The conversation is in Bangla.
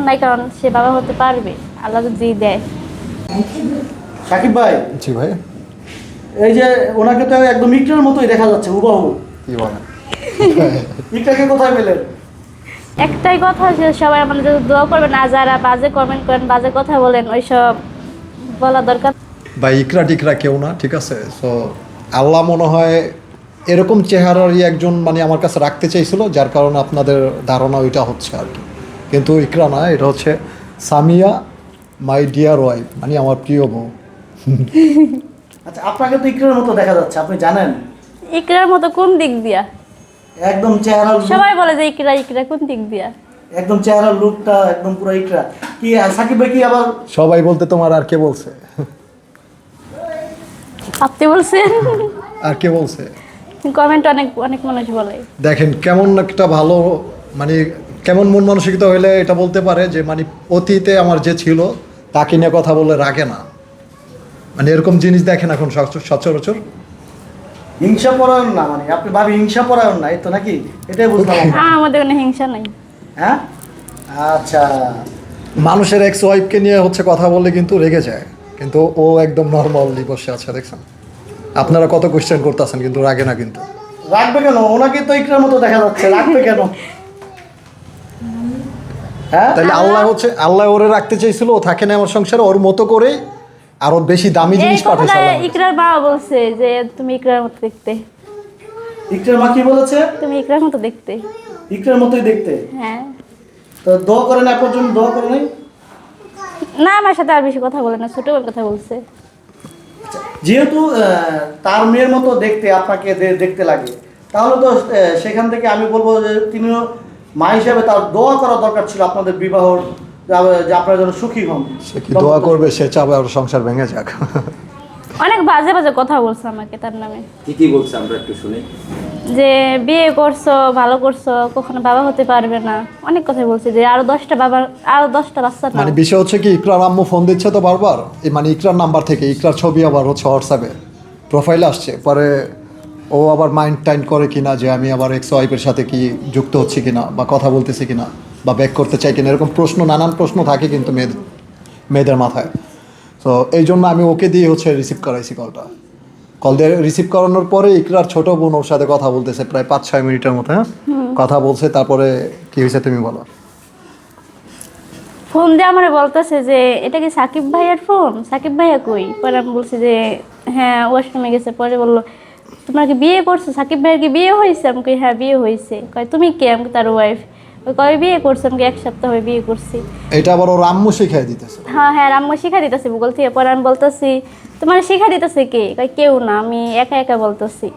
নাই, কারণ সে বাবা হতে পারবে আল্লাহ যদি দেয়। সাকিব ভাই। জি ভাই। এই যে ওনাকে তো একদম ইকরার মতোই দেখা যাচ্ছে, হুবহু। কি বলেন? ইকরাকে কোথায় পেলেন? একটাই কথা, যে সবাই আমাদের জন্য দোয়া করবেন, আর যারা বাজে কমেন্ট করেন, বাজে কথা বলেন, ওইসব বলা দরকার। বা ইকরা টিকরা কেউ না, ঠিক আছে? সো আল্লাহ মনে হয় এরকম চেহারারই একজন মানে আমার কাছে রাখতে চাইছিল, যার কারণে আপনাদের ধারণা ওইটা হচ্ছে আর কি। কিন্তু ইকরা না, এটা হচ্ছে সামিয়া, মাই ডিয়ার ওয়াইফ, মানে আমার প্রিয় বউ। আচ্ছা, আপনাকে তো ইকরার মতো দেখা যাচ্ছে, আপনি জানেন? ইকরার মতো কোন দিক দিয়া? একদম চেহারা, সবাই বলে যে ইকরা ইকরা, কোন দিক দিয়া? একদম চেহারার লুকটা একদম পুরো ইকরা। কি সাকিব ভাই কি আবার সবাই বলতে তোমার আর কে বলছে? আপনি বলছেন? আর কে বলছে? কমেন্ট অনেক অনেক মানুষ বলে। দেখেন কেমন একটা ভালো মানে কেমন মন মানসিকতা হইলে এটা বলতে পারে যে মানে অতীতে আমার যে ছিল তাকে নিয়ে কথা বলে রাখে না, মানে এরকম জিনিস দেখেন এখন সচরাচর। হিংসা পরায়ণ না, মানে আপনি ভাবি হিংসা পরায়ণ না, এই তো নাকি? এটাই বুঝলাম আমরা। আমাদের কোনো হিংসা নাই। হ্যাঁ, আচ্ছা। মানুষের এক্স ওয়াইফকে নিয়ে হচ্ছে কথা বললে কিন্তু রেগে যায়, কিন্তু ও একদম নর্মালি বসে আছে, দেখছেন? আপনারা কত কোশ্চেন করতেছেন কিন্তু রাগে না কিন্তু। রাখবে কেন? ওনাকে তো ইকরার মতো দেখা যাচ্ছে, রাখবে কেন? হ্যাঁ, তাহলে আল্লাহ ওরে রাখতে চাইছিল, ও থাকে না আমার সংসারে, ওর মতো করে আরো বেশি দামি এই জিনিস কথাটা পাঠাইছে আল্লাহ। ইকরার বাবা বলছে যে তুমি ইকরার মতো দেখতে। ইকরার মা কি বলেছে? তুমি ইকরার মতো দেখতে। ইকরার মতোই দেখতে। হ্যাঁ। তো দোয়া করেন, এখন পর্যন্ত দোয়া করেন নাই? না, আমার সাথে আর বেশি কথা বলে না, ছোটবেলার কথা বলছে। যেহেতু তার মেয়ের মতো দেখতে আপনাকে দেখতে লাগে, তাহলে তো সেখান থেকে আমি বলবো যে তিনিও মা হিসাবে তার দোয়া করা দরকার ছিল আপনাদের বিবাহর, যে আপনারা যেন সুখী হন। সে কি দোয়া করবে? সে চাবে ওর সংসার ভেঙে যাক। অনেক বাজে বাজে কথা বলছে আমাকে তার নামে, কি বলছে আমরা একটু শুনি। যে বিয়ে করছো, ভালো করছো, কখনো বাবা হতে পারবে না, অনেক কথা বলছে, যে আরো 10টা বাচ্চা মানে নাও। বিষয় হচ্ছে কি, ইকরার আম্মু ফোন দিচ্ছে তো বারবার, এই মানে ইকরার নাম্বার থেকে ইকরার ছবি আবার হচ্ছে হোয়াটসঅ্যাপে প্রোফাইলে আসছে, পরে ও আবার মাইন্ড টাইন্ড করে কিনা যে আমি আবার এক্স ওয়াইফের সাথে কি যুক্ত হচ্ছি কিনা, বা কথা বলতেছি কিনা, বা ব্যাক করতে চাই কিনা, এরকম প্রশ্ন, নানান প্রশ্ন থাকে কিন্তু মেয়েদের মাথায়। তো এই জন্য আমি ওকে দিয়ে হচ্ছে রিসিভ করাইছি কল দিয়ে রিসিভ করানোর পরে ইকরার ছোট বোন ওর সাথে কথা বলতেছে প্রায় 5-6 মিনিটের মতো। হ্যাঁ, কথা বলছে, তারপরে কি হয়েছে তুমি বলো। ফোন দিয়ে আমার বলতেছে যে এটা কি সাকিব ভাইয়ার ফোন, সাকিব ভাইয়া কই? পরে আমি বলছি যে হ্যাঁ ওয়াশরুমে গেছে। পরে বললো তোমরা কি বিয়ে করছো, সাকিব ভাইয়ের কি বিয়ে হয়েছে? আমি কই হ্যাঁ বিয়ে হয়েছে। কয় তুমি কে? আমি তার ওয়াইফ। ওই কয় বিয়ে করছে? আমি 1 সপ্তাহ হয়ে বিয়ে করছি। এটা আবার ওর আম্মু শিখাই দিতেছে। হ্যাঁ হ্যাঁ, আম্মু শিখা দিতেছে ভূগোল থেকে। পরে আমি বলতেছি তোমার শিখা দিতেছে কে? কয় কেউ না, আমি একা একা বলতেছি।